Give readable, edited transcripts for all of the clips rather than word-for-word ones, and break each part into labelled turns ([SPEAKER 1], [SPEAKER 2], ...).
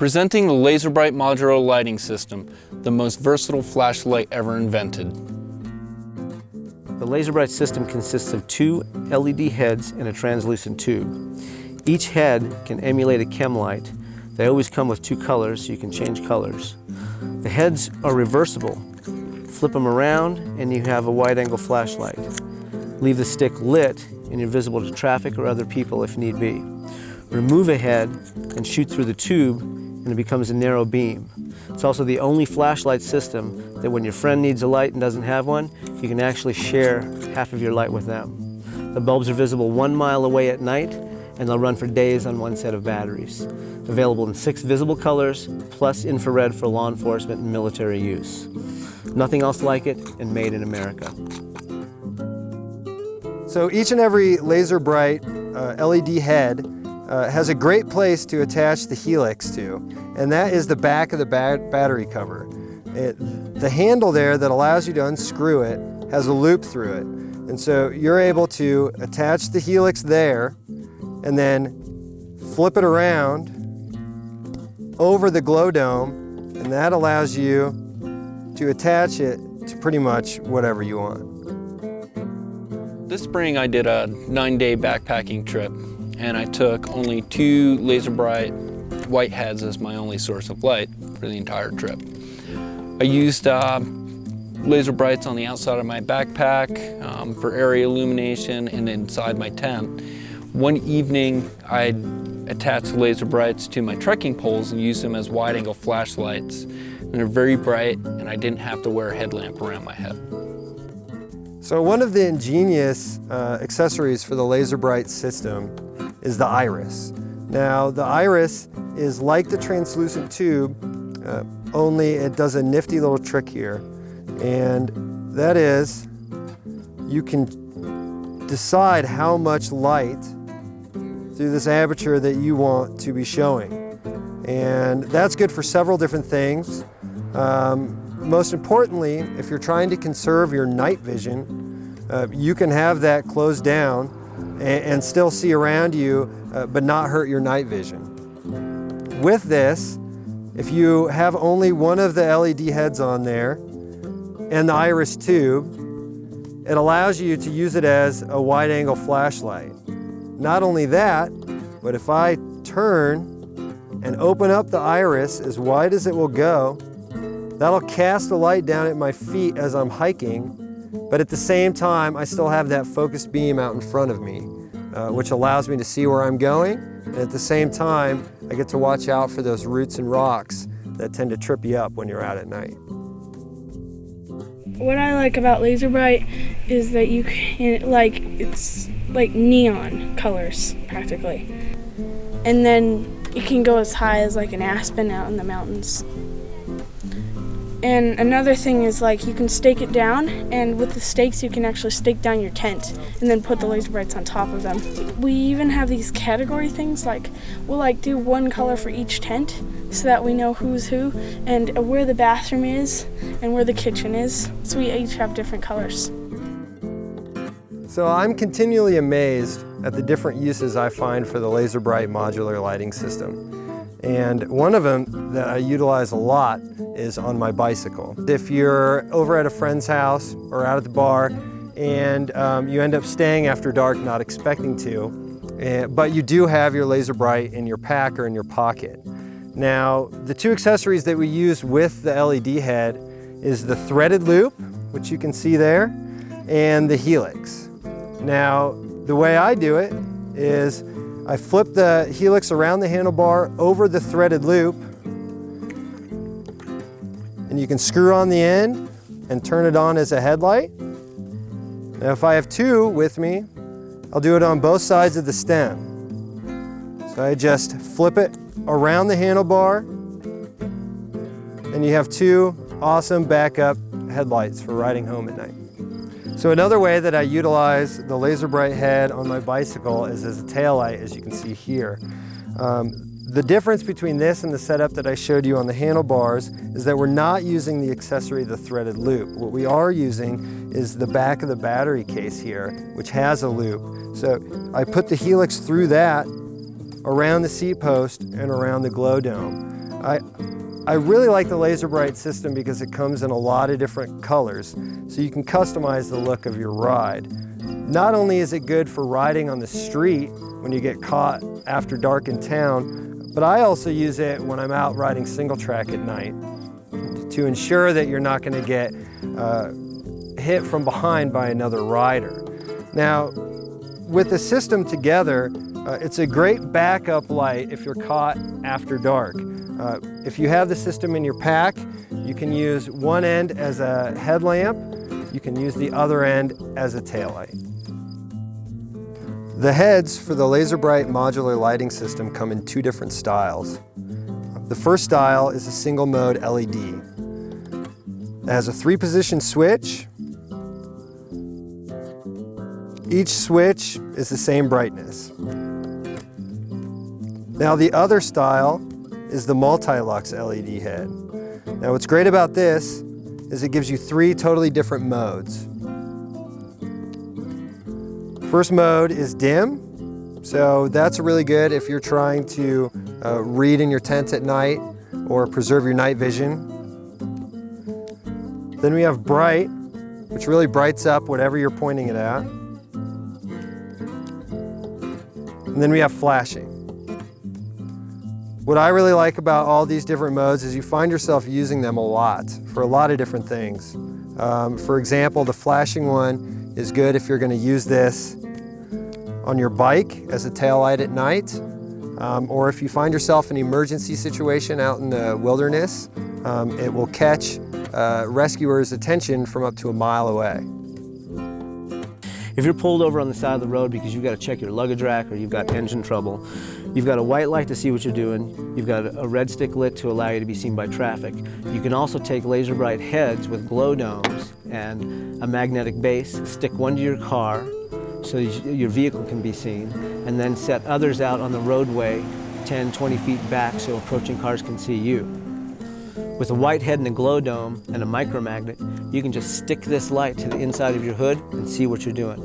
[SPEAKER 1] Presenting the LazerBrite modular lighting system, the most versatile flashlight ever invented.
[SPEAKER 2] The LazerBrite system consists of 2 LED heads and a translucent tube. Each head can emulate a chem light. They always come with 2 colors, so you can change colors. The heads are reversible. Flip them around and you have a wide-angle flashlight. Leave the stick lit and you're visible to traffic or other people if need be. Remove a head and shoot through the tube and it becomes a narrow beam. It's also the only flashlight system that when your friend needs a light and doesn't have one, you can actually share half of your light with them. The bulbs are visible 1 mile away at night and they'll run for days on 1 set of batteries. Available in 6 visible colors, plus infrared for law enforcement and military use. Nothing else like it, and made in America.
[SPEAKER 3] So each and every LazerBrite LED head has a great place to attach the helix to, and that is the back of the battery cover. The handle there that allows you to unscrew it has a loop through it. And so you're able to attach the helix there and then flip it around over the glow dome, and that allows you to attach it to pretty much whatever you want.
[SPEAKER 1] This spring I did a 9-day backpacking trip, and I took only 2 LazerBrite white heads as my only source of light for the entire trip. I used LazerBrites on the outside of my backpack for area illumination and inside my tent. One evening I attached LazerBrites to my trekking poles and used them as wide-angle flashlights. And they're very bright, and I didn't have to wear a headlamp around my head.
[SPEAKER 3] So one of the ingenious accessories for the LazerBrite system is the iris. Now the iris is like the translucent tube, only it does a nifty little trick here. And that is, you can decide how much light through this aperture that you want to be showing. And that's good for several different things. Most importantly, if you're trying to conserve your night vision, you can have that closed down and still see around you, but not hurt your night vision. With this, if you have only one of the LED heads on there and the iris tube, it allows you to use it as a wide-angle flashlight. Not only that, but if I turn and open up the iris as wide as it will go, that'll cast a light down at my feet as I'm hiking, but at the same time, I still have that focused beam out in front of me, which allows me to see where I'm going, and at the same time, I get to watch out for those roots and rocks that tend to trip you up when you're out at night.
[SPEAKER 4] What I like about LazerBrite is that you can, it's like neon colors, practically. And then it can go as high as like an aspen out in the mountains. And another thing is you can stake it down, and with the stakes you can actually stake down your tent and then put the LazerBrites on top of them. We even have these category things, we'll do one color for each tent so that we know who's who and where the bathroom is and where the kitchen is. So we each have different colors.
[SPEAKER 3] So I'm continually amazed at the different uses I find for the LazerBrite modular lighting system. And one of them that I utilize a lot is on my bicycle. If you're over at a friend's house or out at the bar and you end up staying after dark not expecting to, but you do have your LazerBrite in your pack or in your pocket. Now, the 2 accessories that we use with the LED head is the threaded loop, which you can see there, and the helix. Now, the way I do it is I flip the helix around the handlebar over the threaded loop, and you can screw on the end and turn it on as a headlight. Now if I have 2 with me, I'll do it on both sides of the stem. So I just flip it around the handlebar, and you have 2 awesome backup headlights for riding home at night. So another way that I utilize the LazerBrite head on my bicycle is as a taillight, as you can see here. The difference between this and the setup that I showed you on the handlebars is that we're not using the accessory, the threaded loop. What we are using is the back of the battery case here, which has a loop. So I put the helix through that, around the seat post and around the glow dome. I really like the LazerBrite system because it comes in a lot of different colors, so you can customize the look of your ride. Not only is it good for riding on the street when you get caught after dark in town, but I also use it when I'm out riding single track at night to ensure that you're not going to get hit from behind by another rider. Now, with the system together, it's a great backup light if you're caught after dark. If you have the system in your pack, you can use one end as a headlamp, you can use the other end as a taillight. The heads for the LazerBrite modular lighting system come in two different styles. The first style is a single mode LED. It has a 3-position switch. Each switch is the same brightness. Now the other style is the multi-lux LED head. Now what's great about this is it gives you 3 totally different modes. First mode is dim, so that's really good if you're trying to read in your tent at night or preserve your night vision. Then we have bright, which really brights up whatever you're pointing it at. And then we have flashing. What I really like about all these different modes is you find yourself using them a lot for a lot of different things. For example, the flashing one is good if you're going to use this on your bike as a taillight at night, or if you find yourself in an emergency situation out in the wilderness, it will catch rescuers' attention from up to a mile away.
[SPEAKER 2] If you're pulled over on the side of the road because you've got to check your luggage rack or you've got engine trouble, you've got a white light to see what you're doing, you've got a red stick lit to allow you to be seen by traffic. You can also take LazerBrite heads with glow domes and a magnetic base, stick one to your car so your vehicle can be seen, and then set others out on the roadway 10, 20 feet back so approaching cars can see you. With a white head and a glow dome and a micromagnet, you can just stick this light to the inside of your hood and see what you're doing.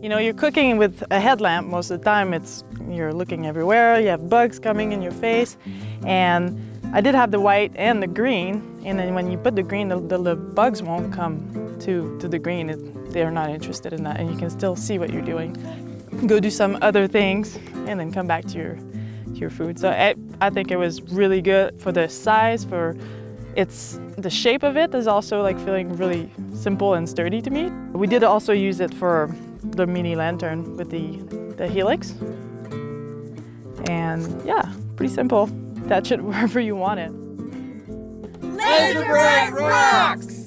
[SPEAKER 5] You know, you're cooking with a headlamp most of the time. You're looking everywhere, you have bugs coming in your face. And I did have the white and the green, and then when you put the green, the bugs won't come to the green. They're not interested in that, and you can still see what you're doing. Go do some other things, and then come back to your food. So I think it was really good for the size, the shape of it is also like feeling really simple and sturdy to me. We did also use it for the mini lantern with the helix. And yeah, pretty simple. That should wherever you want it.
[SPEAKER 6] LazerBrite rocks!